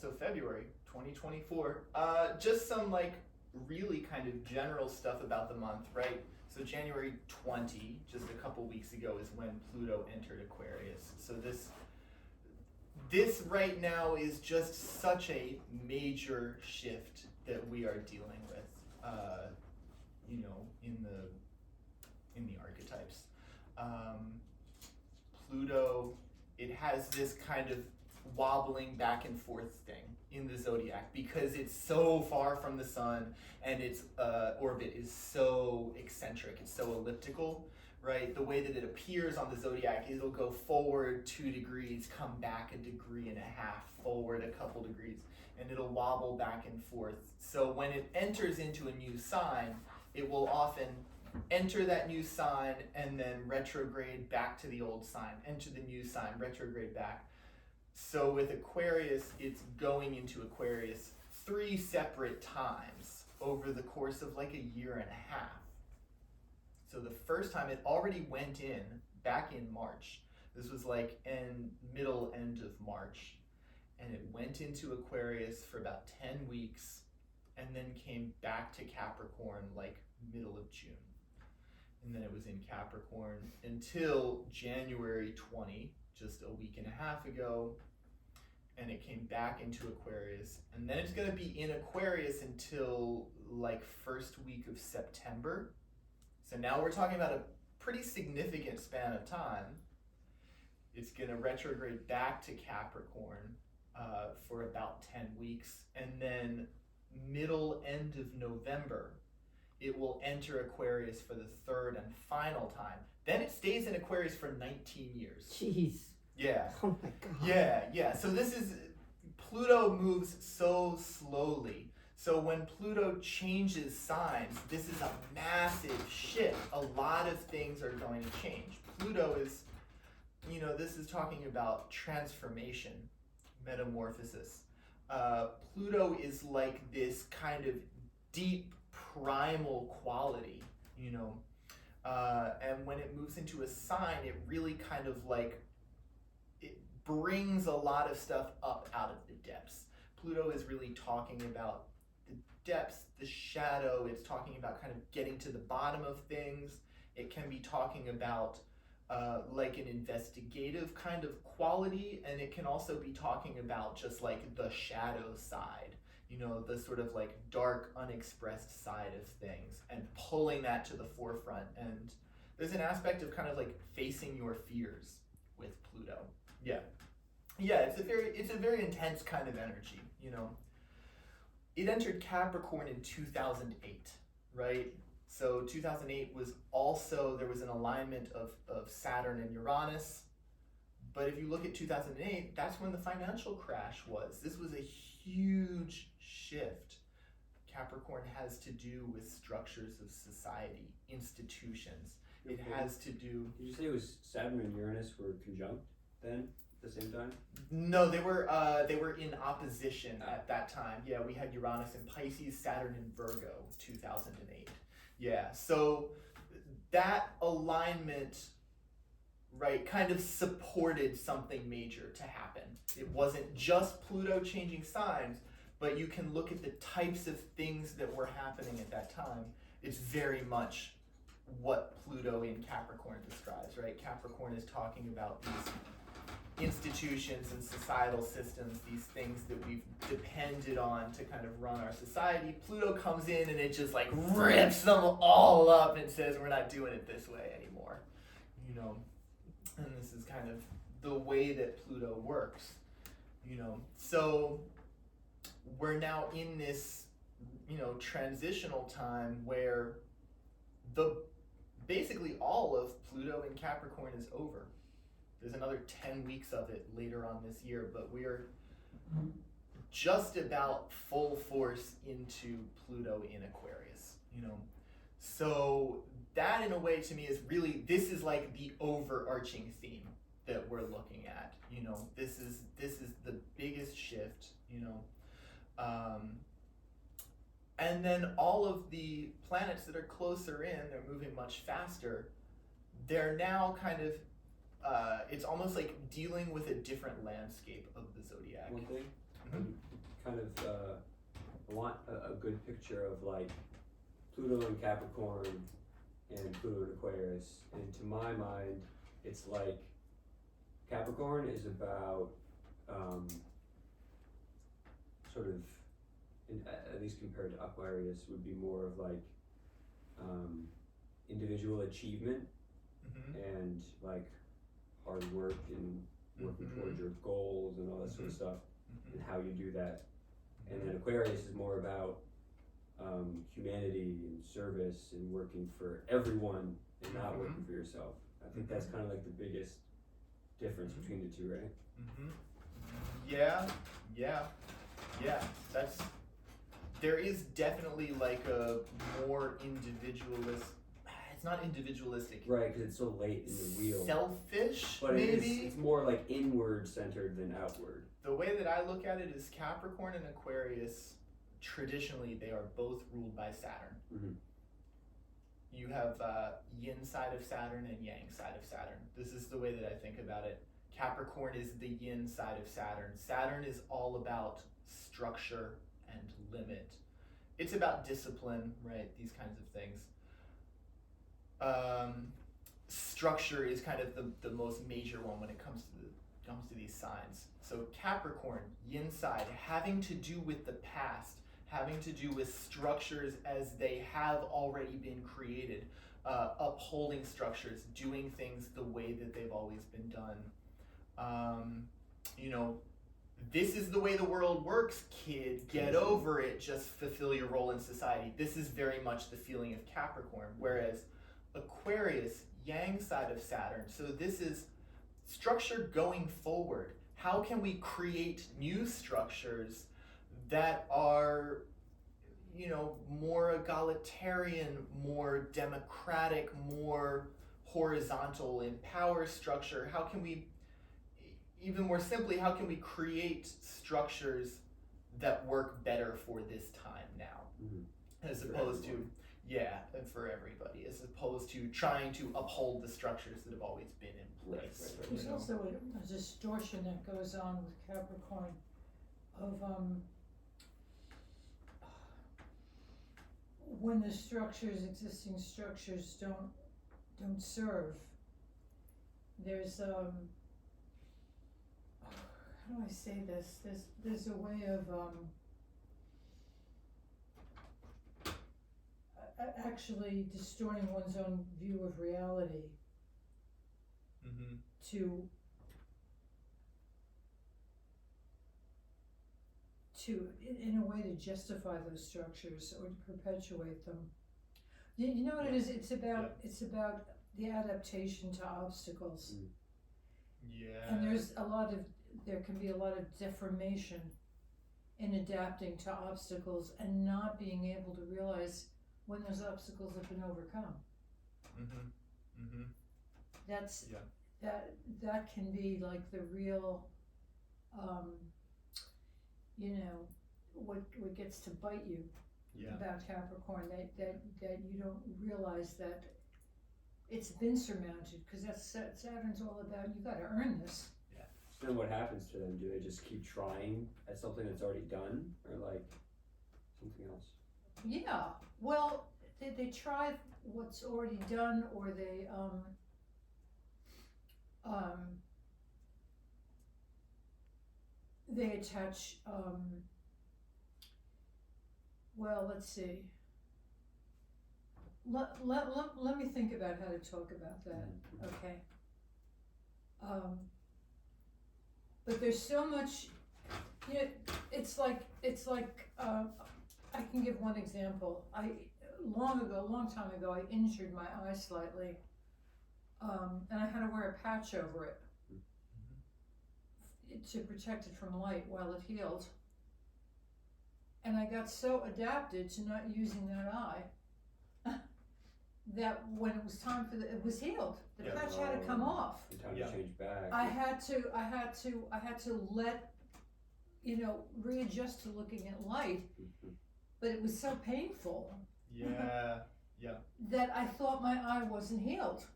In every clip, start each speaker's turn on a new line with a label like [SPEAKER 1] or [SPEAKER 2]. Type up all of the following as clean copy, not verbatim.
[SPEAKER 1] so February 2024. Just some like really kind of general stuff about the month, right? So January 20, just a couple weeks ago, is when Pluto entered Aquarius. So this right now is just such a major shift that we are dealing with, in the archetypes. Pluto, it has this kind of wobbling back and forth thing in the zodiac because it's so far from the sun and its orbit is so eccentric, it's so elliptical, right? The way that it appears on the zodiac, it'll go forward 2 degrees, come back 1.5 degrees, forward a couple degrees, and it'll wobble back and forth. So when it enters into a new sign, it will often enter that new sign and then retrograde back to the old sign, enter the new sign, retrograde back. So with Aquarius, it's going into Aquarius 3 separate times over the course of like 1.5 years. So the first time it already went in back in March. This was like in middle end of March. And it went into Aquarius for about 10 weeks and then came back to Capricorn like middle of June. And then it was in Capricorn until January 20, just 1.5 weeks ago, and it came back into Aquarius. And then it's going to be in Aquarius until like first week of September. So now we're talking about a pretty significant span of time. It's going to retrograde back to Capricorn for about 10 weeks. And then middle end of November, it will enter Aquarius for the 3rd and final time. Then it stays in Aquarius for 19 years.
[SPEAKER 2] Jeez.
[SPEAKER 1] Yeah.
[SPEAKER 2] Oh my God.
[SPEAKER 1] Yeah. So Pluto moves so slowly. So when Pluto changes signs, this is a massive shift. A lot of things are going to change. Pluto is, this is talking about transformation, metamorphosis. Pluto is like this kind of deep primal quality, and when it moves into a sign, it really kind of like, it brings a lot of stuff up out of the depths. Pluto is really talking about the depths, the shadow. It's talking about kind of getting to the bottom of things. It can be talking about like an investigative kind of quality, and it can also be talking about just like the shadow side, the sort of like dark, unexpressed side of things, and pulling that to the forefront. And there's an aspect of kind of like facing your fears with Pluto. Yeah, it's a very intense kind of energy. It entered Capricorn in 2008, right? So 2008 was also, there was an alignment of Saturn and Uranus. But if you look at 2008, that's when the financial crash was. This was a huge shift. Capricorn has to do with structures of society, institutions. It has to do...
[SPEAKER 3] Did you say it was Saturn and Uranus were conjunct then, at the same time?
[SPEAKER 1] No, they were in opposition at that time. Yeah, we had Uranus in Pisces, Saturn in Virgo, 2008. Yeah, so that alignment, right, kind of supported something major to happen. It wasn't just Pluto changing signs, but you can look at the types of things that were happening at that time. It's very much what Pluto in Capricorn describes, right? Capricorn is talking about these institutions and societal systems, these things that we've depended on to kind of run our society. Pluto comes in and it just like rips them all up and says, we're not doing it this way anymore. And this is kind of the way that Pluto works, So we're now in this, transitional time where basically all of Pluto in Capricorn is over. There's another 10 weeks of it later on this year, but we're just about full force into Pluto in Aquarius, So that in a way to me is really, this is like the overarching theme that we're looking at, this is the biggest shift, and then all of the planets that are closer in, they're moving much faster. They're now kind of, it's almost like dealing with a different landscape of the zodiac.
[SPEAKER 3] One thing, kind of I want a good picture of like Pluto in Capricorn and Pluto in Aquarius, and to my mind, it's like Capricorn is about sort of, at least compared to Aquarius, would be more of like individual achievement and like hard work and working towards your goals and all that sort of stuff, and how you do that. And then Aquarius is more about humanity and service and working for everyone and not working for yourself. I think that's kind of like the biggest difference between the two, right?
[SPEAKER 1] Yeah. There is definitely like a more individualist. It's not individualistic.
[SPEAKER 3] Right, because it's so late in the wheel.
[SPEAKER 1] Selfish,
[SPEAKER 3] but
[SPEAKER 1] maybe.
[SPEAKER 3] It's more like inward centered than outward.
[SPEAKER 1] The way that I look at it is Capricorn and Aquarius, traditionally they are both ruled by Saturn. You have yin side of Saturn and yang side of Saturn. This is the way that I think about it. Capricorn is the yin side of Saturn. Saturn is all about structure and limit. It's about discipline, right? These kinds of things. Structure is kind of the most major one when it comes to these signs. So Capricorn, yin side, having to do with the past, having to do with structures as they have already been created, upholding structures, doing things the way that they've always been done. This is the way the world works, kid. Get over it. Just fulfill your role in society. This is very much the feeling of Capricorn. Whereas Aquarius, yang side of Saturn. So this is structure going forward. How can we create new structures that are, more egalitarian, more democratic, more horizontal in power structure? How can we, even more simply, how can we create structures that work better for this time now? As opposed to, and for everybody, as opposed to trying to uphold the structures that have always been in place.
[SPEAKER 3] Right.
[SPEAKER 2] There's also a distortion that goes on with Capricorn of when the existing structures don't serve. There's how do I say this? There's a way of actually distorting one's own view of reality to in a way to justify those structures or to perpetuate them. You know what it is? It's about the adaptation to obstacles. And there can be a lot of deformation in adapting to obstacles and not being able to realize when those obstacles have been overcome. That can be like the real, what gets to bite you about Capricorn, that you don't realize that it's been surmounted, because that's Saturn's all about. You got to earn this.
[SPEAKER 3] So then what happens to them? Do they just keep trying at something that's already done, or like something else?
[SPEAKER 2] Yeah, well, they try what's already done, or they attach, well, let's see. Let me think about how to talk about that, okay? But there's so much, it's like, I can give one example. A long time ago, I injured my eye slightly, and I had to wear a patch over it to protect it from light while it healed. And I got so adapted to not using that eye that when it was time for it was healed. The patch had to come off.
[SPEAKER 3] The time to change back.
[SPEAKER 2] I had to let, readjust to looking at light, but it was so painful. That I thought my eye wasn't healed.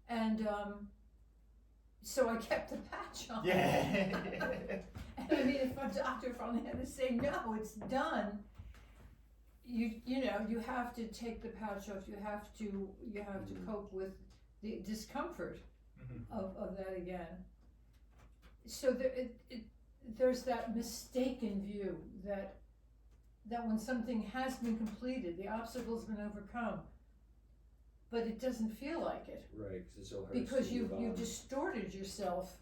[SPEAKER 2] And so I kept the patch on. And I mean, my doctor finally had to say, no, it's done. You know, you have to take the pouch off. You have to cope with the discomfort of that again. So there's that mistaken view that when something has been completed, the obstacle's been overcome, but it doesn't feel like it.
[SPEAKER 3] Right, because it still hurts.
[SPEAKER 2] Because you've distorted yourself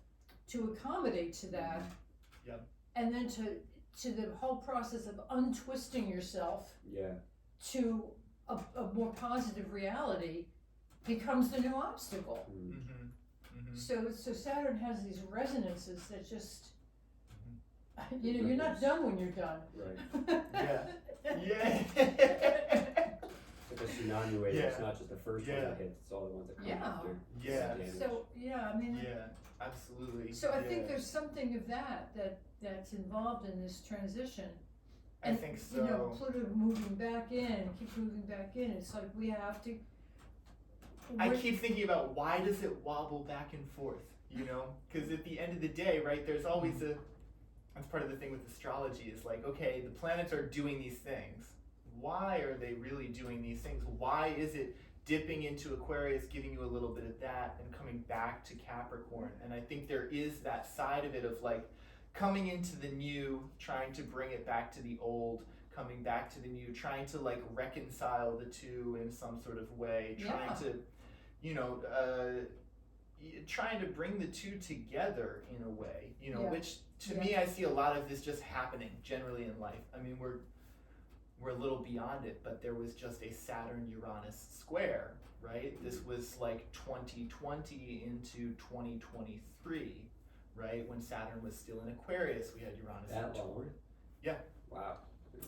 [SPEAKER 2] to accommodate to that.
[SPEAKER 1] Yep.
[SPEAKER 2] And then to the whole process of untwisting yourself to a more positive reality becomes the new obstacle. So Saturn has these resonances that just, you know, you're not done when you're done.
[SPEAKER 3] Right.
[SPEAKER 1] Yeah.
[SPEAKER 3] It's like a tsunami wave. It's not just the first one that hits; it's all the ones that come after.
[SPEAKER 2] So I mean.
[SPEAKER 1] Absolutely.
[SPEAKER 2] So I think there's something of that's involved in this transition. And,
[SPEAKER 1] I think so.
[SPEAKER 2] You know, Pluto moving back in, keep moving back in. It's like we have to.
[SPEAKER 1] I keep thinking about why does it wobble back and forth, you know? Because at the end of the day, right, there's always that's part of the thing with astrology is like, okay, the planets are doing these things. Why are they really doing these things? Why is it dipping into Aquarius, giving you a little bit of that, and coming back to Capricorn? And I think there is that side of it of like coming into the new, trying to bring it back to the old, coming back to the new, trying to like reconcile the two in some sort of way, trying to, you know, trying to bring the two together in a way, you know, which to me, I see a lot of this just happening generally in life. I mean, we're a little beyond it, but there was just a Saturn-Uranus square, right? This was like 2020 into 2023, right? When Saturn was still in Aquarius, we had Uranus and Taurus. Yeah.
[SPEAKER 3] Wow.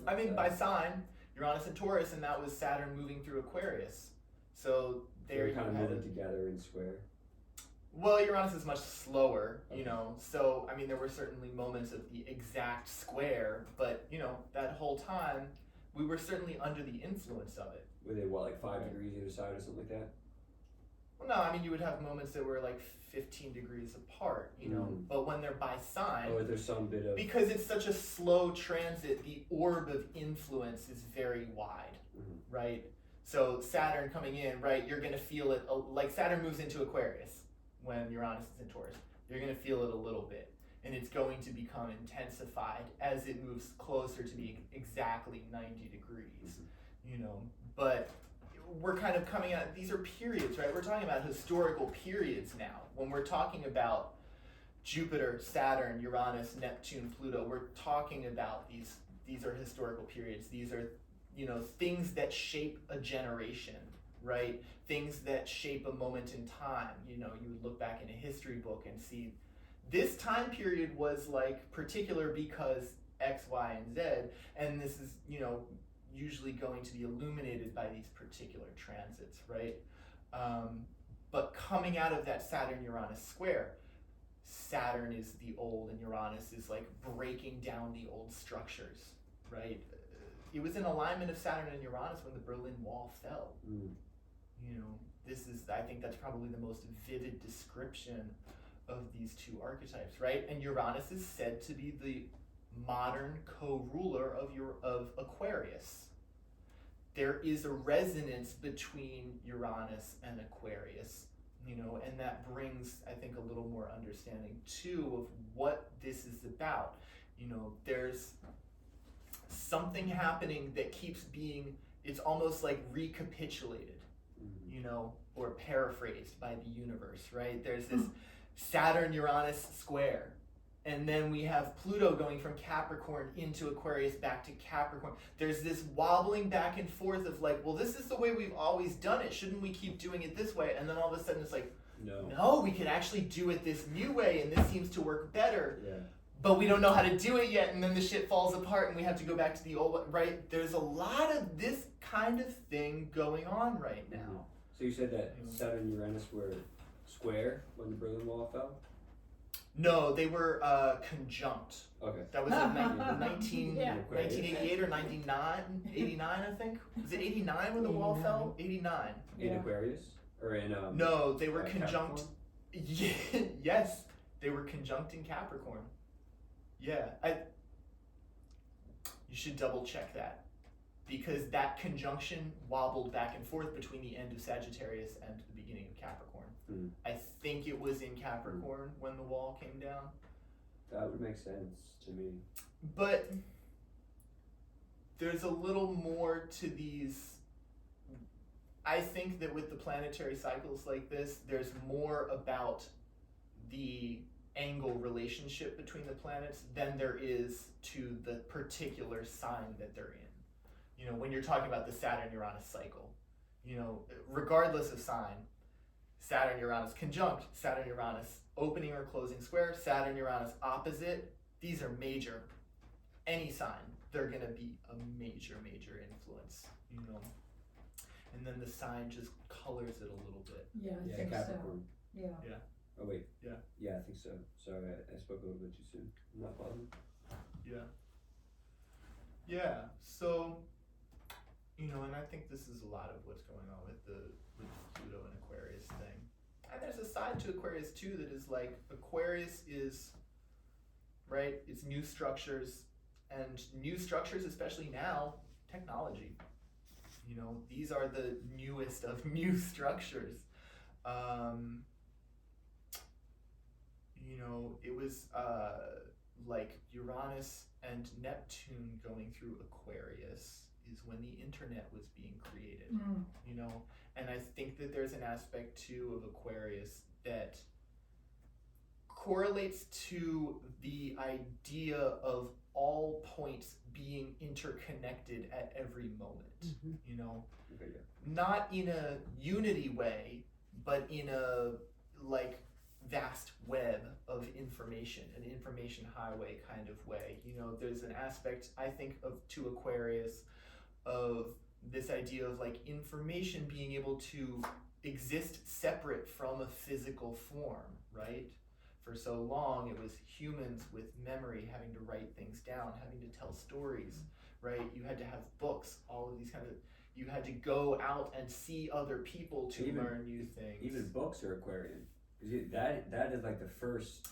[SPEAKER 1] I mean, by sign, Uranus and Taurus, and that was Saturn moving through Aquarius. So there you
[SPEAKER 3] kind of
[SPEAKER 1] had
[SPEAKER 3] moving together in square.
[SPEAKER 1] Well, Uranus is much slower, you know, so, I mean, there were certainly moments of the exact square, but, you know, that whole time, we were certainly under the influence of it.
[SPEAKER 3] Were they, what, like 5 degrees either side or something like that?
[SPEAKER 1] Well, no, I mean, you would have moments that were like 15 degrees apart, you know, but when they're by sign,
[SPEAKER 3] there's some bit of...
[SPEAKER 1] because it's such a slow transit, the orb of influence is very wide, right? So Saturn coming in, right, you're going to feel it, like Saturn moves into Aquarius when Uranus is in Taurus. You're going to feel it a little bit, and it's going to become intensified as it moves closer to being exactly 90 degrees, you know, but we're kind of coming out, these are periods, right? We're talking about historical periods now. When we're talking about Jupiter, Saturn, Uranus, Neptune, Pluto, we're talking about these are historical periods. These are, you know, things that shape a generation, right? Things that shape a moment in time. You know, you would look back in a history book and see this time period was like particular because X, Y, and Z, and this is, you know, usually going to be illuminated by these particular transits, right? But coming out of that Saturn-Uranus square, Saturn is the old and Uranus is like breaking down the old structures, right? It was in alignment of Saturn and Uranus when the Berlin Wall fell. You know, I think that's probably the most vivid description of these two archetypes, right? And Uranus is said to be the modern co-ruler of Aquarius. There is a resonance between Uranus and Aquarius, you know, and that brings, I think, a little more understanding too of what this is about. You know, there's something happening that keeps being, it's almost like recapitulated, you know, or paraphrased by the universe, right? There's this Saturn-Uranus square, and then we have Pluto going from Capricorn into Aquarius back to Capricorn. There's this wobbling back and forth of like, well, this is the way we've always done it. Shouldn't we keep doing it this way? And then all of a sudden it's like, no, we could actually do it this new way, and this seems to work better. But we don't know how to do it yet, and then the shit falls apart, and we have to go back to the old, right? There's a lot of this kind of thing going on right now.
[SPEAKER 3] So you said that Saturn and Uranus were square when the Berlin Wall fell?
[SPEAKER 1] No, they were conjunct.
[SPEAKER 3] Okay.
[SPEAKER 1] That was in 1988 or 89, I think. Was it 89 when the wall fell? 89.
[SPEAKER 3] In Aquarius? Or in
[SPEAKER 1] No, they were conjunct. Yes, they were conjunct in Capricorn. Yeah, You should double check that, because that conjunction wobbled back and forth between the end of Sagittarius and the beginning of Capricorn. I think it was in Capricorn when the wall came down.
[SPEAKER 3] That would make sense to me.
[SPEAKER 1] But there's a little more to these. I think that with the planetary cycles like this, there's more about the angle relationship between the planets than there is to the particular sign that they're in. You know, when you're talking about the Saturn-Uranus cycle, you know, regardless of sign, Saturn-Uranus conjunct, Saturn-Uranus opening or closing square, Saturn-Uranus opposite, these are major. Any sign, they're going to be a major influence, you know. And then the sign just colors it a little bit.
[SPEAKER 2] Yeah, I
[SPEAKER 3] Yeah,
[SPEAKER 2] think
[SPEAKER 3] Capricorn.
[SPEAKER 2] so. Yeah.
[SPEAKER 3] Oh wait.
[SPEAKER 1] Yeah.
[SPEAKER 3] Yeah, I think so. Sorry, I spoke a little bit too soon. I'm not bothered.
[SPEAKER 1] Yeah. Yeah. So, you know, and I think this is a lot of what's going on with the Pluto and Aquarius thing. And there's a side to Aquarius too that is like, Aquarius is, right, it's new structures, and new structures, especially now, technology. You know, these are the newest of new structures. You know, it was like Uranus and Neptune going through Aquarius is when the internet was being created, you know, and I think that there's an aspect too of Aquarius that correlates to the idea of all points being interconnected at every moment, you know,
[SPEAKER 3] Okay, yeah.
[SPEAKER 1] not in a unity way, but in a like vast web of information, an information highway kind of way. You know, there's an aspect, I think, of to Aquarius of this idea of like information being able to exist separate from a physical form, right? For so long, it was humans with memory having to write things down, having to tell stories, right? You had to have books, all of these kind of, you had to go out and see other people to learn new things.
[SPEAKER 3] Even books are Aquarian. That is like the first.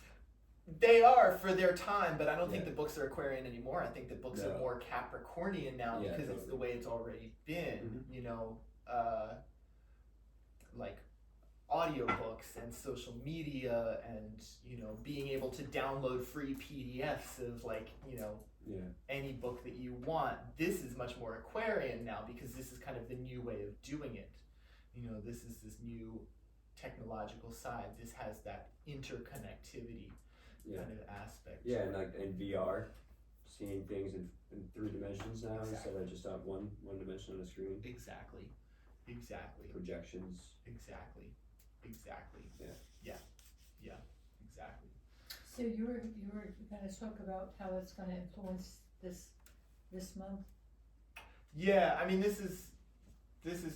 [SPEAKER 1] They are for their time, but I don't think
[SPEAKER 3] Yeah.
[SPEAKER 1] the books are Aquarian anymore. I think the books
[SPEAKER 3] No.
[SPEAKER 1] are more Capricornian now
[SPEAKER 3] Yeah,
[SPEAKER 1] because it's the
[SPEAKER 3] totally.
[SPEAKER 1] way it's already been,
[SPEAKER 3] Mhm.
[SPEAKER 1] you know, like audiobooks and social media and, you know, being able to download free PDFs of like, you know,
[SPEAKER 3] Yeah.
[SPEAKER 1] any book that you want. This is much more Aquarian now because this is kind of the new way of doing it. You know, this is this new technological side. This has that interconnectivity
[SPEAKER 3] Yeah.
[SPEAKER 1] kind of aspect.
[SPEAKER 3] Yeah, and like in VR, seeing things in 3 dimensions now instead of just on one dimension on the screen.
[SPEAKER 1] Exactly.
[SPEAKER 3] Projections.
[SPEAKER 1] Exactly. Yeah. Exactly.
[SPEAKER 2] So you were gonna talk about how it's gonna influence this month?
[SPEAKER 1] Yeah, I mean this is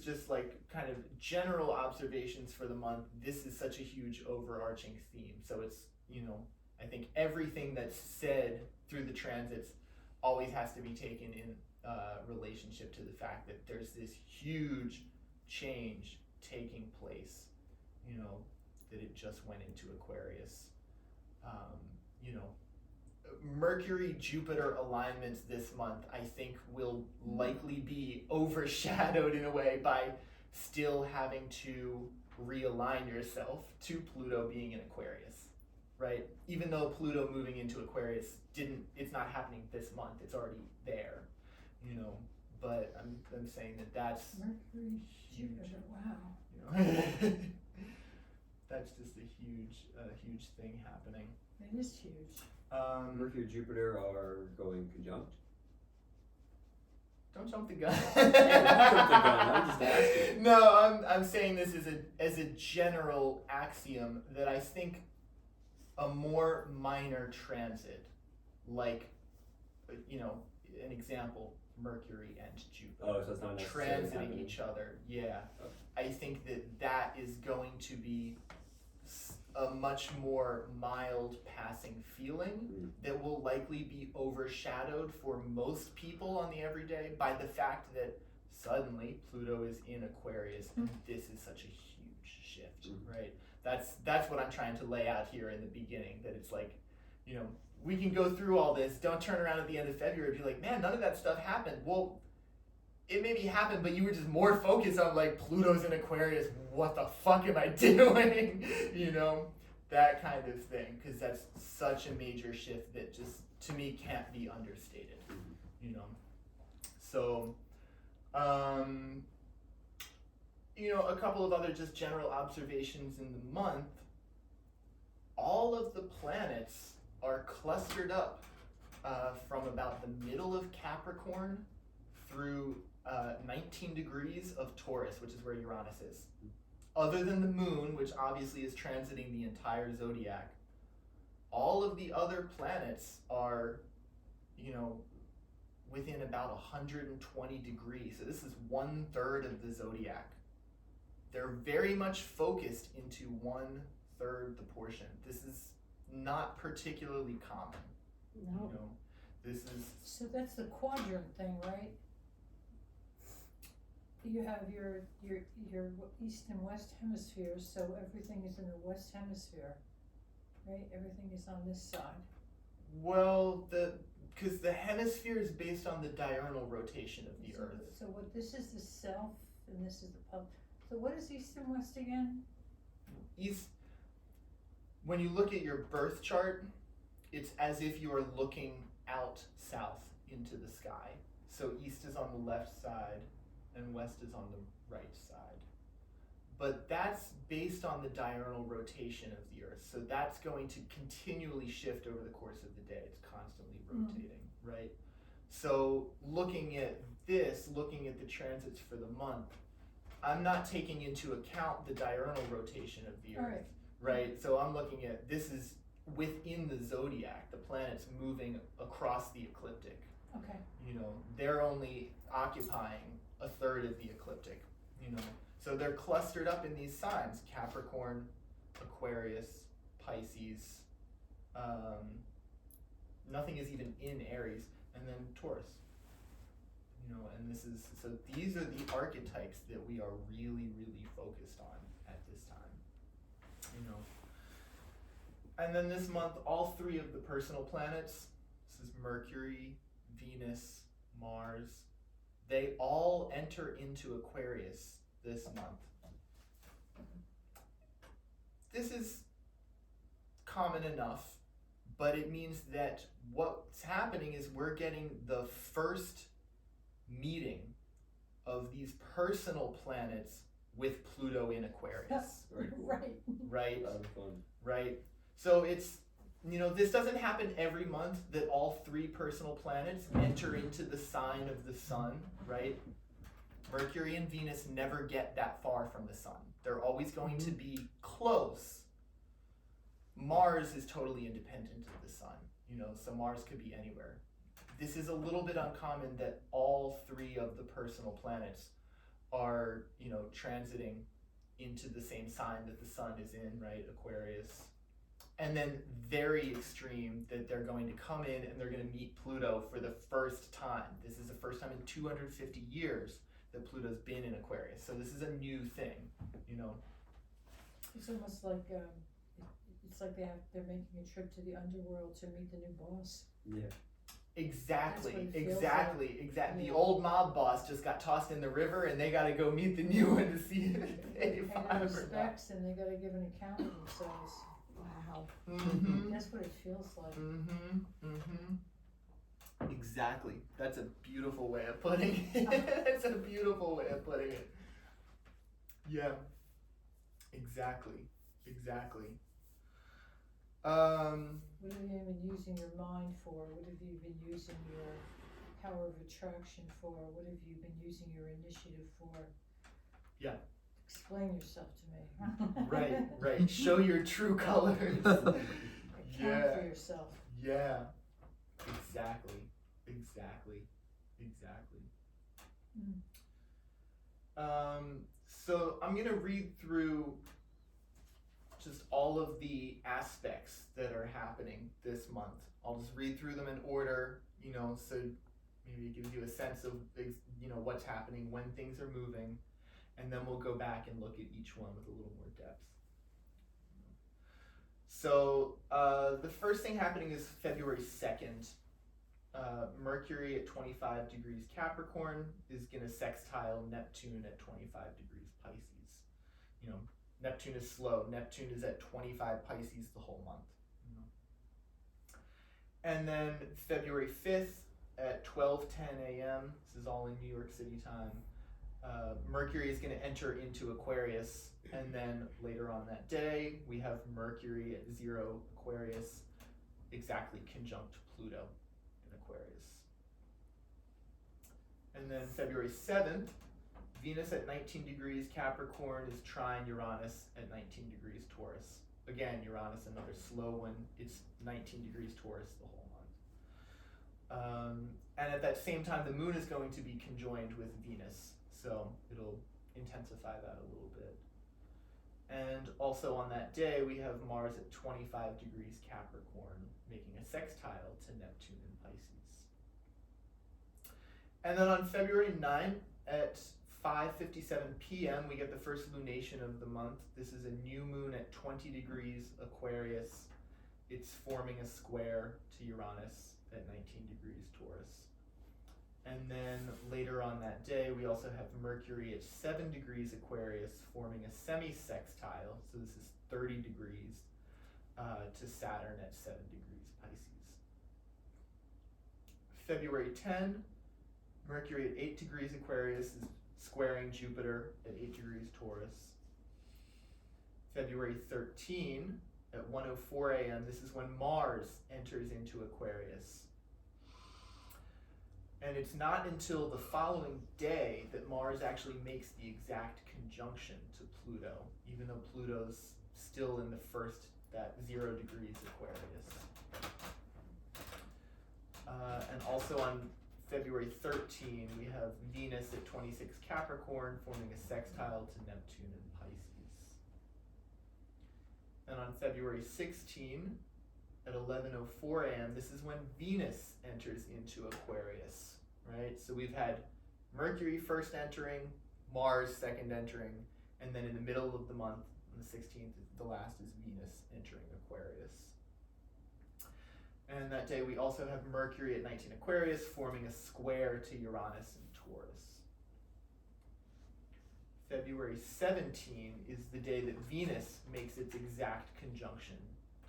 [SPEAKER 1] just like kind of general observations for the month. This is such a huge overarching theme. So it's, you know, I think everything that's said through the transits always has to be taken in relationship to the fact that there's this huge change taking place, you know, that it just went into Aquarius. You know, Mercury-Jupiter alignments this month, I think, will likely be overshadowed in a way by still having to realign yourself to Pluto being in Aquarius, right? Even though Pluto moving into Aquarius it's not happening this month, it's already there, you know, but I'm saying that's
[SPEAKER 2] Mercury,
[SPEAKER 1] huge.
[SPEAKER 2] Jupiter, wow.
[SPEAKER 1] You know? That's just a huge thing happening.
[SPEAKER 2] It is huge.
[SPEAKER 3] Mercury and Jupiter are going conjunct.
[SPEAKER 1] Don't jump the gun.
[SPEAKER 3] Don't jump the gun, I'm just asking.
[SPEAKER 1] No, I'm saying this as a general axiom that I think a more minor transit, like, you know, an example, Mercury and Jupiter,
[SPEAKER 3] Oh, so it's not necessarily
[SPEAKER 1] transiting
[SPEAKER 3] happening.
[SPEAKER 1] each other. Yeah,
[SPEAKER 3] Oh.
[SPEAKER 1] I think that is going to be a much more mild passing feeling that will likely be overshadowed for most people on the everyday by the fact that suddenly Pluto is in Aquarius and this is such a huge shift, right? That's what I'm trying to lay out here in the beginning, that it's like, you know, we can go through all this. Don't turn around at the end of February and be like, man, none of that stuff happened. Well, it maybe happened, but you were just more focused on like Pluto's in Aquarius. What the fuck am I doing? You know, that kind of thing. Because that's such a major shift that just, to me, can't be understated. You know, so, you know, a couple of other just general observations in the month. All of the planets are clustered up from about the middle of Capricorn through 19 degrees of Taurus, which is where Uranus is. Other than the moon, which obviously is transiting the entire zodiac, all of the other planets are, you know, within about 120 degrees. So this is 1/3 of the zodiac. They're very much focused into 1/3 the portion. This is not particularly common.
[SPEAKER 2] No.
[SPEAKER 1] You know, this is.
[SPEAKER 2] So that's the quadrant thing, right? You have your east and west hemispheres, so everything is in the west hemisphere, right? Everything is on this side.
[SPEAKER 1] Well, because the hemisphere is based on the diurnal rotation of the Earth.
[SPEAKER 2] So what, this is the south and this is the pole. So what is east and west again?
[SPEAKER 1] East. When you look at your birth chart, it's as if you are looking out south into the sky. So east is on the left side and west is on the right side. But that's based on the diurnal rotation of the Earth. So that's going to continually shift over the course of the day. It's constantly rotating, right? So looking at this, looking at the transits for the month, I'm not taking into account the diurnal rotation of the Earth, right? So I'm looking at, this is within the zodiac, the planets moving across the ecliptic.
[SPEAKER 2] Okay.
[SPEAKER 1] You know, they're only occupying 1/3 of the ecliptic, you know. So they're clustered up in these signs: Capricorn, Aquarius, Pisces. Nothing is even in Aries, and then Taurus. You know, and this is, so these are the archetypes that we are really, really focused on at this time. You know. And then this month, all 3 of the personal planets, this is Mercury, Venus, Mars, they all enter into Aquarius this month. This is common enough, but it means that what's happening is we're getting the first meeting of these personal planets with Pluto in Aquarius.
[SPEAKER 3] Very cool.
[SPEAKER 2] Right.
[SPEAKER 1] Right?
[SPEAKER 3] That was fun.
[SPEAKER 1] Right? So it's, you know, this doesn't happen every month that all 3 personal planets enter into the sign of the sun, right? Mercury and Venus never get that far from the sun. They're always going to be close. Mars is totally independent of the sun, you know, so Mars could be anywhere. This is a little bit uncommon that all 3 of the personal planets are, you know, transiting into the same sign that the sun is in, right? Aquarius. And then very extreme that they're going to come in and they're going to meet Pluto for the first time. This is the first time in 250 years that Pluto's been in Aquarius. So this is a new thing, you know.
[SPEAKER 2] It's almost like it's like they're making a trip to the underworld to meet the new boss.
[SPEAKER 3] Yeah.
[SPEAKER 1] Exactly.
[SPEAKER 2] Yeah.
[SPEAKER 1] The old mob boss just got tossed in the river and they got to go meet the new one to see if they
[SPEAKER 2] Pay
[SPEAKER 1] find
[SPEAKER 2] their
[SPEAKER 1] him or not.
[SPEAKER 2] respects and they gotta give an account of themselves. Wow.
[SPEAKER 1] Mm-hmm.
[SPEAKER 2] That's what it feels like.
[SPEAKER 1] Exactly. That's a beautiful way of putting it. That's a beautiful way of putting it. Yeah. Exactly.
[SPEAKER 2] What have you been using your mind for? What have you been using your power of attraction for? What have you been using your initiative for?
[SPEAKER 1] Yeah.
[SPEAKER 2] Explain yourself to me.
[SPEAKER 1] Right. Show your true colors.
[SPEAKER 2] Account for yourself.
[SPEAKER 1] Yeah. Exactly. So I'm gonna read through just all of the aspects that are happening this month. I'll just read through them in order, you know, so maybe it gives you a sense of, you know, what's happening, when things are moving, and then we'll go back and look at each one with a little more depth. So the first thing happening is February 2nd. Mercury at 25 degrees Capricorn is going to sextile Neptune at 25 degrees Pisces. You know, Neptune is slow. Neptune is at 25 Pisces the whole month. You know. And then February 5th at 12:10 a.m., this is all in New York City time, Mercury is going to enter into Aquarius, and then later on that day, we have Mercury at 0 Aquarius, exactly conjunct Pluto in Aquarius. And then February 7th, Venus at 19 degrees Capricorn is trine Uranus at 19 degrees Taurus. Again, Uranus, another slow one. It's 19 degrees Taurus the whole month. And at that same time, the moon is going to be conjoined with Venus, so it'll intensify that a little bit. And also on that day, we have Mars at 25 degrees Capricorn, making a sextile to Neptune in Pisces. And then on February 9th at 5:57 p.m., we get the first lunation of the month. This is a new moon at 20 degrees Aquarius. It's forming a square to Uranus at 19 degrees Taurus. And then later on that day, we also have Mercury at 7 degrees Aquarius forming a semi-sextile. So this is 30 degrees to Saturn at 7 degrees Pisces. February 10, Mercury at 8 degrees Aquarius is squaring Jupiter at 8 degrees Taurus. February 13 at 1:04 a.m., this is when Mars enters into Aquarius. And it's not until the following day that Mars actually makes the exact conjunction to Pluto, even though Pluto's still in the first, that 0 degrees Aquarius. And also on February 13, we have Venus at 26 Capricorn forming a sextile to Neptune in Pisces. And on February 16 at 11:04 a.m., this is when Venus enters into Aquarius, right? So we've had Mercury first entering, Mars second entering, and then in the middle of the month, on the 16th, the last is Venus entering Aquarius. And that day we also have Mercury at 19 Aquarius forming a square to Uranus in Taurus. February 17 is the day that Venus makes its exact conjunction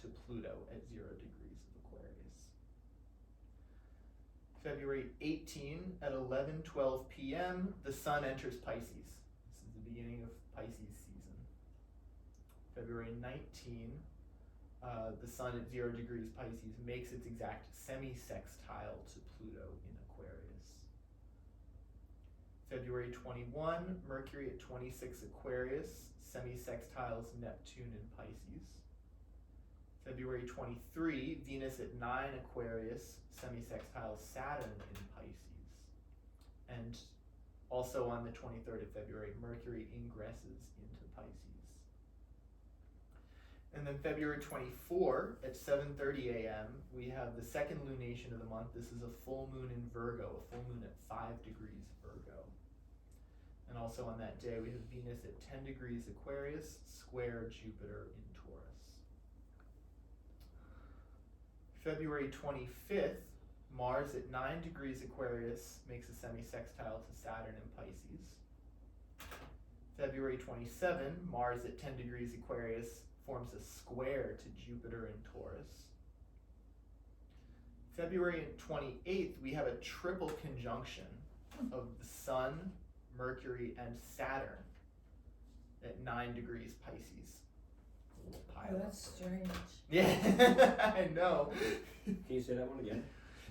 [SPEAKER 1] to Pluto at 0 degrees of Aquarius. February 18 at 11:12 p.m., the Sun enters Pisces. This is the beginning of Pisces season. February 19, the Sun at 0 degrees Pisces makes its exact semi-sextile to Pluto in Aquarius. February 21, Mercury at 26 Aquarius, semi-sextiles Neptune in Pisces. February 23, Venus at 9 Aquarius, semi-sextiles Saturn in Pisces. And also on the 23rd of February, Mercury ingresses into Pisces. And then February 24 at 7:30 a.m., we have the second lunation of the month. This is a full moon in Virgo, a full moon at 5 degrees Virgo. And also on that day, we have Venus at 10 degrees Aquarius, square Jupiter in Taurus. February 25th, Mars at 9 degrees Aquarius makes a semi-sextile to Saturn in Pisces. February 27, Mars at 10 degrees Aquarius forms a square to Jupiter in Taurus. February 28th, we have a triple conjunction of the Sun, Mercury, and Saturn at 9 degrees Pisces. A little pile
[SPEAKER 2] Oh, that's strange.
[SPEAKER 1] Yeah, I know.
[SPEAKER 3] Can you say that one again?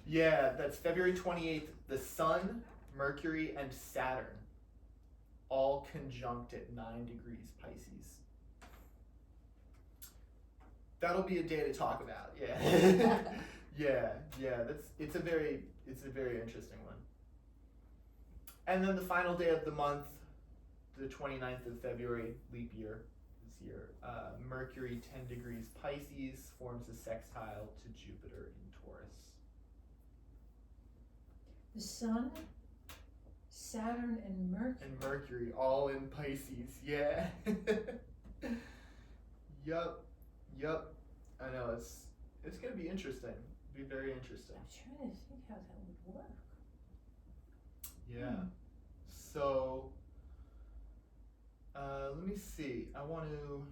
[SPEAKER 1] Yeah, that's February 28th, the Sun, Mercury, and Saturn all conjunct at 9 degrees Pisces. That'll be a day to talk about, yeah. It's a very interesting one. And then the final day of the month, the 29th of February, leap year this year, Mercury 10 degrees Pisces forms a sextile to Jupiter in Taurus.
[SPEAKER 2] The Sun, Saturn, and Mercury.
[SPEAKER 1] And Mercury all in Pisces, yeah. Yup. I know, it's gonna be interesting. It'll be very interesting.
[SPEAKER 2] I'm trying to think how that would work.
[SPEAKER 1] Yeah. So, let me see. We're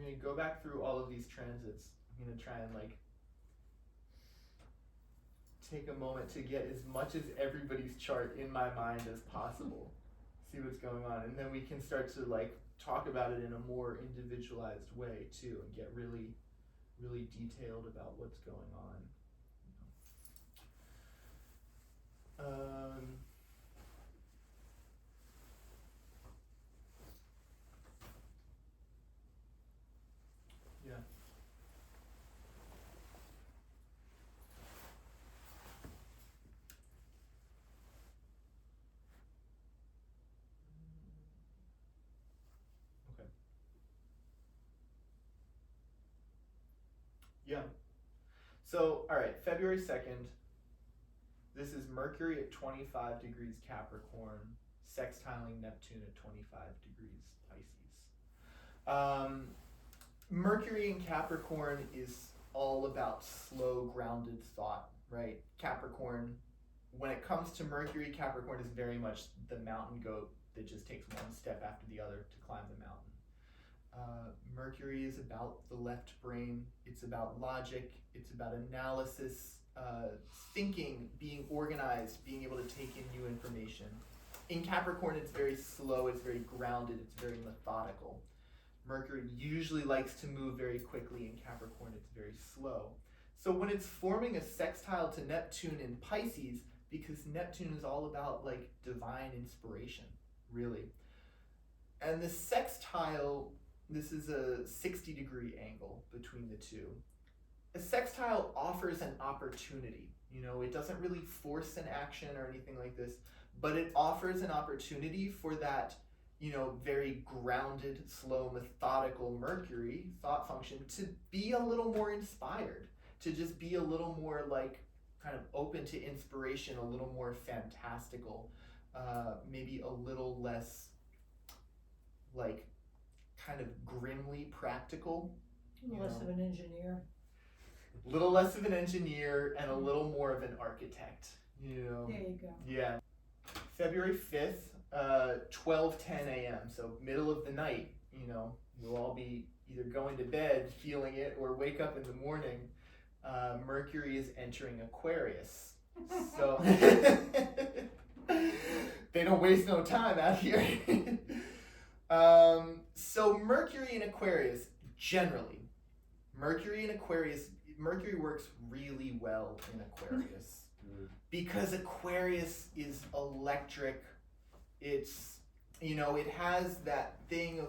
[SPEAKER 1] gonna go back through all of these transits. I'm gonna try and like take a moment to get as much as everybody's chart in my mind as possible. See what's going on, and then we can start to like talk about it in a more individualized way too, and get really, really detailed about what's going on. Yeah. Okay. Yeah. So, all right, February 2nd, this is Mercury at 25 degrees Capricorn, sextiling Neptune at 25 degrees Pisces. Mercury in Capricorn is all about slow, grounded thought, right? Capricorn, when it comes to Mercury, Capricorn is very much the mountain goat that just takes one step after the other to climb the mountain. Mercury is about the left brain. It's about logic. It's about analysis, thinking, being organized, being able to take in new information. In Capricorn, it's very slow, it's very grounded, it's very methodical. Mercury usually likes to move very quickly. In Capricorn, it's very slow. So when it's forming a sextile to Neptune in Pisces, because Neptune is all about like divine inspiration, really. And the sextile, this is a 60-degree angle between the two. A sextile offers an opportunity. You know, it doesn't really force an action or anything like this, but it offers an opportunity for that, you know, very grounded, slow, methodical Mercury thought function to be a little more inspired, to just be a little more like kind of open to inspiration, a little more fantastical, maybe a little less like kind of grimly practical.
[SPEAKER 2] Less of an engineer.
[SPEAKER 1] A little less of an engineer and a little more of an architect, you know.
[SPEAKER 2] There you go.
[SPEAKER 1] Yeah. February 5th, 12:10 a.m., so middle of the night, you know, we'll all be either going to bed feeling it or wake up in the morning. Mercury is entering Aquarius. So they don't waste no time out here. So Mercury in Aquarius, generally, Mercury works really well in Aquarius because Aquarius is electric. It's, you know, it has that thing of,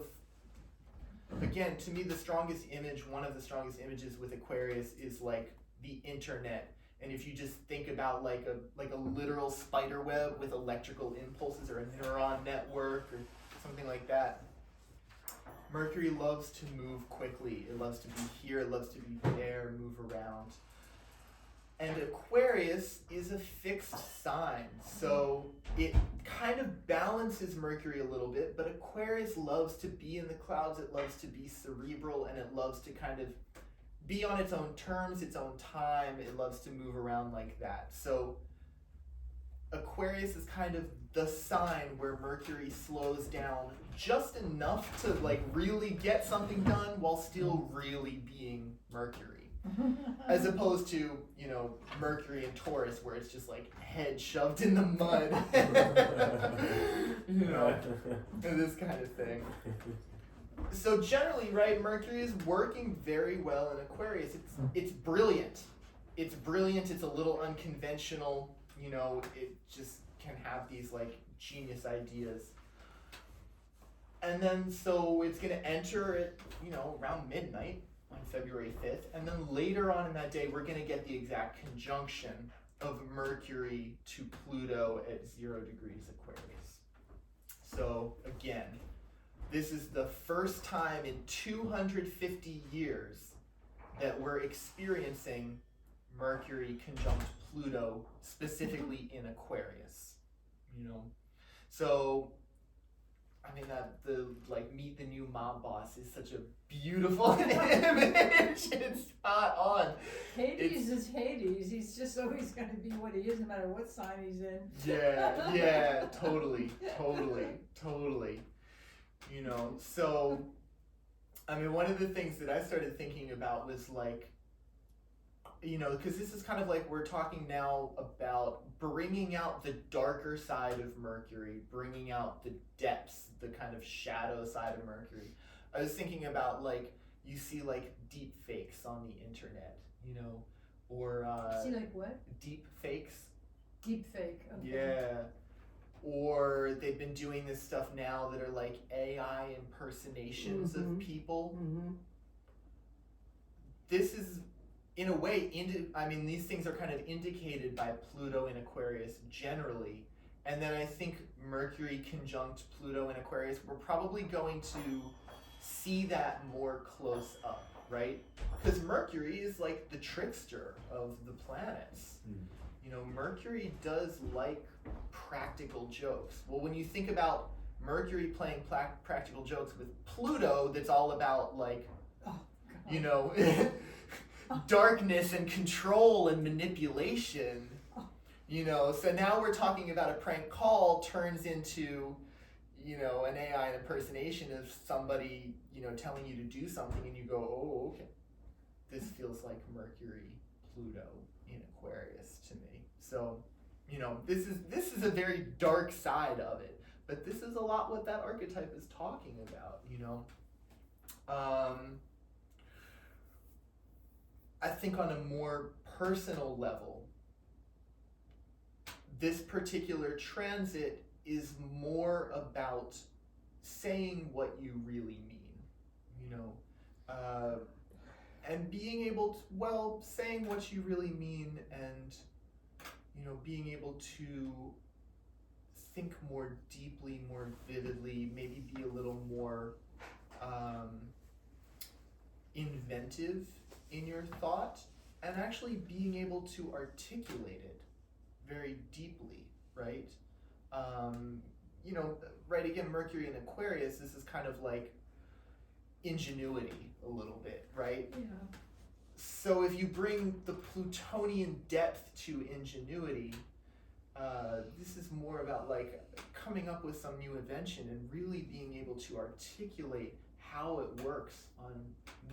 [SPEAKER 1] again, to me, one of the strongest images with Aquarius is like the internet. And if you just think about like a literal spider web with electrical impulses or a neuron network or something like that, Mercury loves to move quickly. It loves to be here, it loves to be there, move around. And Aquarius is a fixed sign, so it kind of balances Mercury a little bit, but Aquarius loves to be in the clouds, it loves to be cerebral, and it loves to kind of be on its own terms, its own time, it loves to move around like that. So Aquarius is kind of the sign where Mercury slows down just enough to like really get something done while still really being Mercury. As opposed to, you know, Mercury and Taurus where it's just like head shoved in the mud. You know, and this kind of thing. So generally, right, Mercury is working very well in Aquarius. It's brilliant. It's brilliant, it's a little unconventional, you know, it just can have these like genius ideas. And then so it's gonna enter at, you know, around midnight on February 5th, and then later on in that day we're going to get the exact conjunction of Mercury to Pluto at 0 degrees Aquarius. So again, this is the first time in 250 years that we're experiencing Mercury conjunct Pluto, specifically in Aquarius, you know. So I mean, that the like meet the new mob boss is such a beautiful image. It's spot on.
[SPEAKER 2] Hades is Hades. He's just always going to be what he is, no matter what sign he's in.
[SPEAKER 1] Yeah, totally. You know, so I mean, one of the things that I started thinking about was like, you know, because this is kind of like we're talking now about bringing out the darker side of Mercury, bringing out the depths, the kind of shadow side of Mercury. I was thinking about like, you see like deep fakes on the internet, you know, or
[SPEAKER 2] See, like what?
[SPEAKER 1] deep fakes.
[SPEAKER 2] Deep fake. Okay.
[SPEAKER 1] Yeah. Or they've been doing this stuff now that are like AI impersonations of people. This is, in a way, I mean, these things are kind of indicated by Pluto in Aquarius generally. And then I think Mercury conjunct Pluto in Aquarius, we're probably going to see that more close up, right? Because Mercury is like the trickster of the planets. You know, Mercury does like practical jokes. Well, when you think about Mercury playing practical jokes with Pluto, that's all about like, you know, darkness and control and manipulation. You know, so now we're talking about a prank call turns into, you know, an AI impersonation of somebody, you know, telling you to do something, and you go, oh, okay, this feels like Mercury, Pluto in Aquarius to me. So, you know, this is a very dark side of it, but this is a lot what that archetype is talking about, you know. I think on a more personal level, this particular transit is more about saying what you really mean, you know, and being able to, well, saying what you really mean, and, you know, being able to think more deeply, more vividly, maybe be a little more inventive in your thought, and actually being able to articulate it very deeply, right? You know, right, again, Mercury in Aquarius, this is kind of like ingenuity a little bit, right?
[SPEAKER 2] Yeah.
[SPEAKER 1] So if you bring the Plutonian depth to ingenuity, this is more about like coming up with some new invention and really being able to articulate how it works on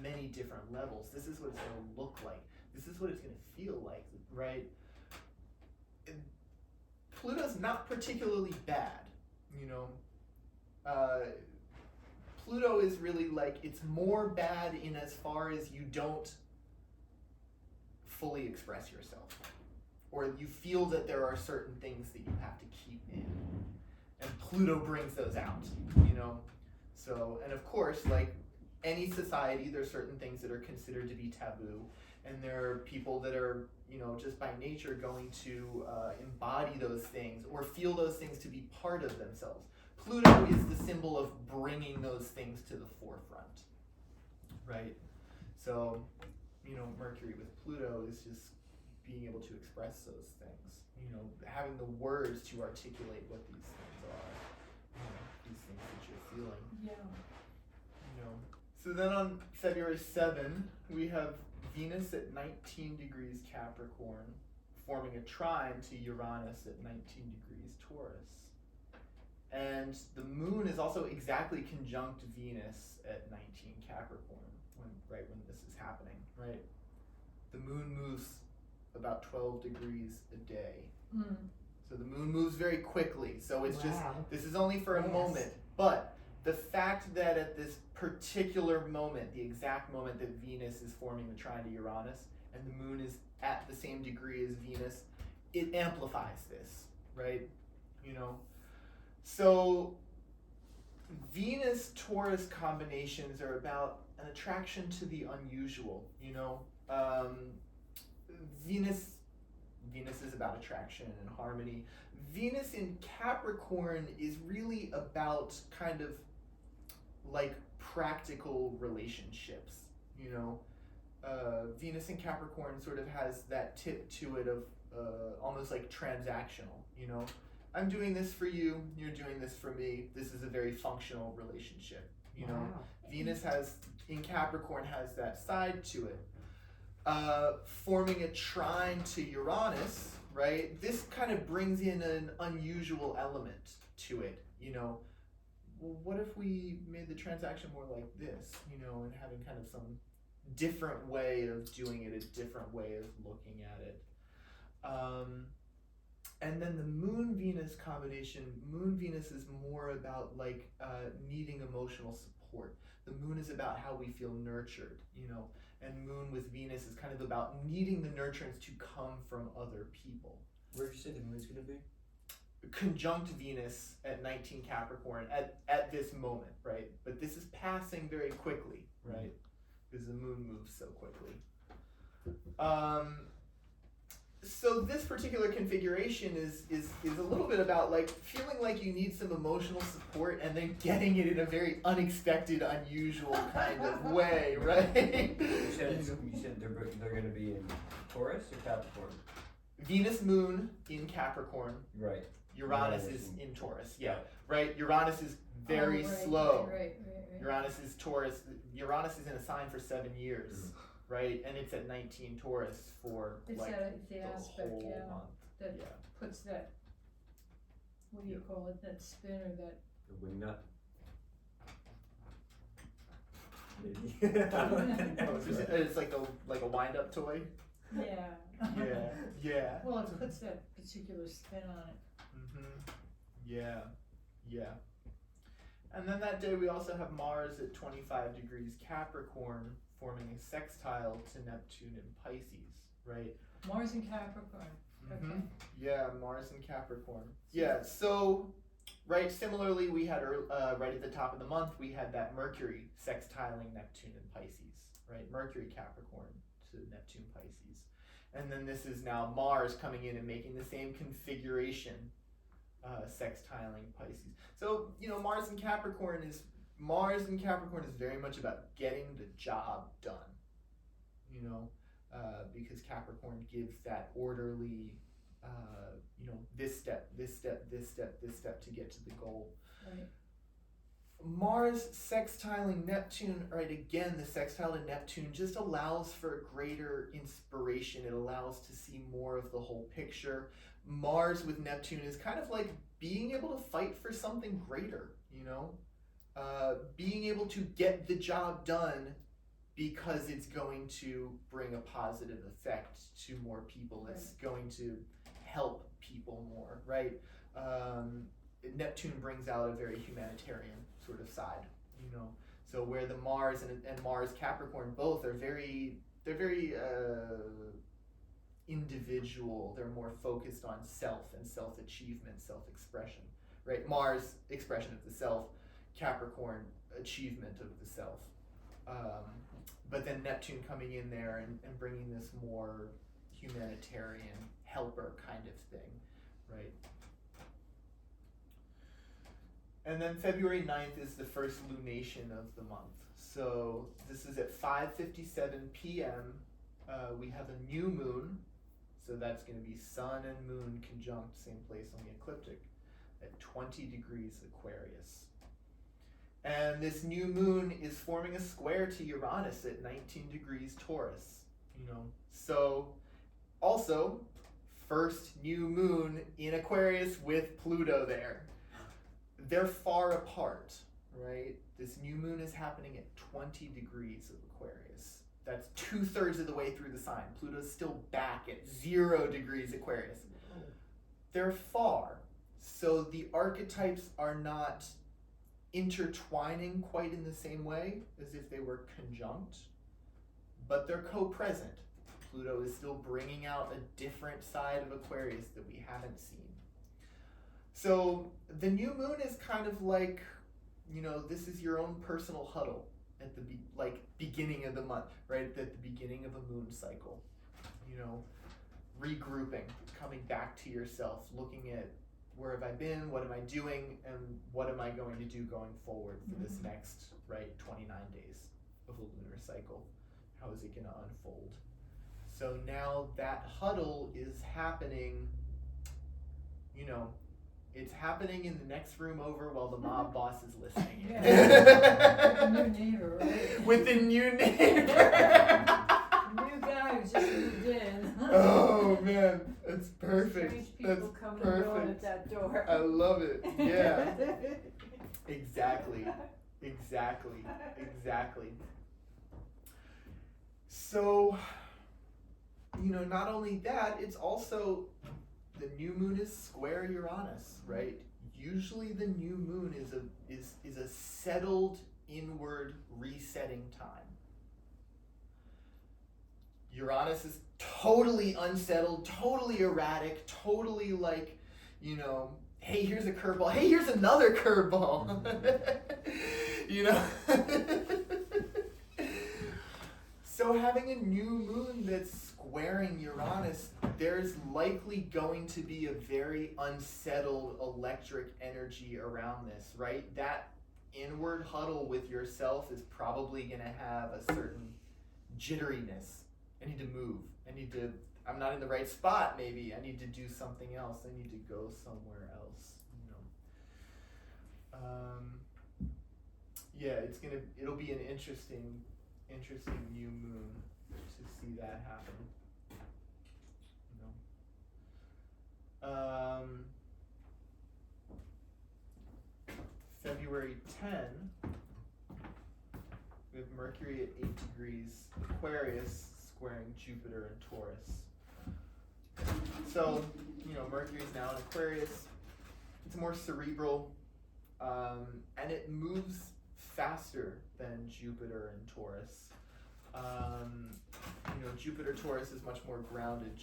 [SPEAKER 1] many different levels. This is what it's going to look like. This is what it's going to feel like, right? And Pluto's not particularly bad, you know. Pluto is really like, it's more bad in as far as you don't fully express yourself, or you feel that there are certain things that you have to keep in, and Pluto brings those out, you know. So, and of course, like any society, there's certain things that are considered to be taboo, and there are people that are, you know, just by nature going to embody those things or feel those things to be part of themselves. Pluto is the symbol of bringing those things to the forefront, right? So, you know, Mercury with Pluto is just being able to express those things, you know, having the words to articulate what these things are, you know, these things that you're feeling.
[SPEAKER 2] Yeah.
[SPEAKER 1] You know. So then on February 7, we have Venus at 19 degrees Capricorn, forming a trine to Uranus at 19 degrees Taurus. And the moon is also exactly conjunct Venus at 19 Capricorn, when this is happening, right? The moon moves about 12 degrees a day. So the moon moves very quickly. So it's just, this is only for a moment. But the fact that at this particular moment, the exact moment that Venus is forming the trine to Uranus, and the moon is at the same degree as Venus, it amplifies this, right? You know? So Venus-Taurus combinations are about an attraction to the unusual, you know? Venus is about attraction and harmony. Venus in Capricorn is really about kind of like practical relationships, you know? Venus in Capricorn sort of has that tip to it of almost like transactional, you know? I'm doing this for you, you're doing this for me. This is a very functional relationship. You know,
[SPEAKER 4] Wow.
[SPEAKER 1] Venus in Capricorn has that side to it. Forming a trine to Uranus, right? This kind of brings in an unusual element to it. You know, well, what if we made the transaction more like this? You know, and having kind of some different way of doing it, a different way of looking at it. And then the Moon-Venus combination, Moon-Venus is more about like needing emotional support. The Moon is about how we feel nurtured, you know, and Moon with Venus is kind of about needing the nurturance to come from other people.
[SPEAKER 3] Where did you say the moon's gonna be?
[SPEAKER 1] Conjunct Venus at 19 Capricorn at this moment, right? But this is passing very quickly, right? Because the Moon moves so quickly. So this particular configuration is a little bit about like feeling like you need some emotional support and then getting it in a very unexpected, unusual kind of way, right?
[SPEAKER 3] You said they're gonna be in Taurus or Capricorn?
[SPEAKER 1] Venus Moon in Capricorn.
[SPEAKER 3] Right.
[SPEAKER 1] Uranus
[SPEAKER 3] Uranus
[SPEAKER 1] is
[SPEAKER 3] in-
[SPEAKER 1] in Taurus. Yeah, right. Uranus is very
[SPEAKER 2] Oh, right,
[SPEAKER 1] slow.
[SPEAKER 2] Right.
[SPEAKER 1] Uranus is Taurus. Uranus is in a sign for 7 years, right? And it's at 19 Taurus for
[SPEAKER 2] It's
[SPEAKER 1] like
[SPEAKER 2] the
[SPEAKER 1] the
[SPEAKER 2] aspect,
[SPEAKER 1] whole
[SPEAKER 2] yeah,
[SPEAKER 1] month.
[SPEAKER 2] that
[SPEAKER 1] Yeah.
[SPEAKER 2] puts that, what do you call it, that spin or that,
[SPEAKER 3] The wing nut.
[SPEAKER 1] It's like a wind-up toy.
[SPEAKER 2] yeah.
[SPEAKER 1] Yeah.
[SPEAKER 2] Well, it puts that particular spin on it.
[SPEAKER 1] Yeah. And then that day we also have Mars at 25 degrees Capricorn forming a sextile to Neptune in Pisces, right?
[SPEAKER 2] Mars and Capricorn, okay.
[SPEAKER 1] Yeah, Mars and Capricorn. Yeah, so, right, similarly we had right at the top of the month we had that Mercury sextiling Neptune in Pisces, right? Mercury Capricorn to Neptune Pisces. And then this is now Mars coming in and making the same configuration, sextiling Pisces. So, you know, Mars in Capricorn is very much about getting the job done, you know, because Capricorn gives that orderly, you know, this step to get to the goal.
[SPEAKER 2] Right.
[SPEAKER 1] Mars sextiling Neptune, right, again, the sextile to Neptune just allows for greater inspiration. It allows to see more of the whole picture. Mars with Neptune is kind of like being able to fight for something greater, you know? Being able to get the job done because it's going to bring a positive effect to more people. It's going to help people more, right? Neptune brings out a very humanitarian sort of side, you know. So where the Mars and Mars Capricorn both are very individual. They're more focused on self and self-achievement, self-expression, right? Mars, expression of the self. Capricorn, achievement of the self. But then Neptune coming in there and bringing this more humanitarian helper kind of thing, right? And then February 9th is the first lunation of the month. So this is at 5:57 p.m. We have a new moon, so that's going to be Sun and Moon conjunct, same place on the ecliptic, at 20 degrees Aquarius. And this new moon is forming a square to Uranus at 19 degrees Taurus, you know. So also, first new moon in Aquarius with Pluto there. They're far apart, right? This new moon is happening at 20 degrees of Aquarius. That's 2/3 of the way through the sign. Pluto's still back at 0 degrees Aquarius. They're far, so the archetypes are not intertwining quite in the same way as if they were conjunct, but they're co-present. Pluto is still bringing out a different side of Aquarius that we haven't seen. So the new moon is kind of like, you know, this is your own personal huddle at the beginning of the month, right? At the beginning of a moon cycle, you know, regrouping, coming back to yourself, looking at where have I been, what am I doing, and what am I going to do going forward for this next, right, 29 days of a lunar cycle. How is it going to unfold? So now that huddle is happening, you know, It's happening in the next room over while the mob boss is listening.
[SPEAKER 2] Yeah. With the new neighbor, right?
[SPEAKER 1] With the new neighbor.
[SPEAKER 2] New guy who just moved in.
[SPEAKER 1] Oh man, that's perfect.
[SPEAKER 2] Strange people
[SPEAKER 1] That's
[SPEAKER 2] coming and going
[SPEAKER 1] perfect.
[SPEAKER 2] at that door.
[SPEAKER 1] I love it. Yeah. Exactly. So, not only that, it's also the new moon is square Uranus, right? Usually the new moon is a settled inward resetting time. Uranus is totally unsettled, totally erratic, totally like, hey, here's a curveball. Hey, here's another curveball. So having a new moon that's squaring Uranus, there's likely going to be a very unsettled electric energy around this, right? That inward huddle with yourself is probably going to have a certain jitteriness. I need to move. I'm not in the right spot, maybe. I need to do something else. I need to go somewhere else, it'll be an interesting new moon to see that happen. February 10, we have Mercury at 8 degrees Aquarius squaring Jupiter and Taurus. So, Mercury's now in Aquarius. It's more cerebral, and it moves faster than Jupiter and Taurus. Jupiter Taurus is much more grounded.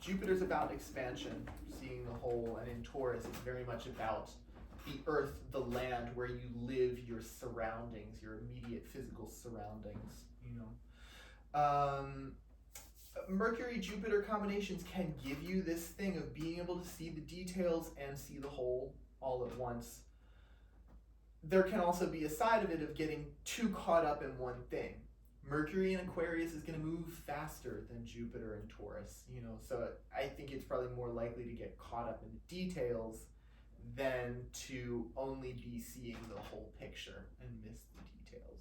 [SPEAKER 1] Jupiter's about expansion, seeing the whole, and in Taurus it's very much about the earth, the land where you live, your surroundings, your immediate physical surroundings, Mercury-Jupiter combinations can give you this thing of being able to see the details and see the whole all at once. There can also be a side of it of getting too caught up in one thing. Mercury in Aquarius is going to move faster than Jupiter in Taurus, so I think it's probably more likely to get caught up in the details than to only be seeing the whole picture and miss the details.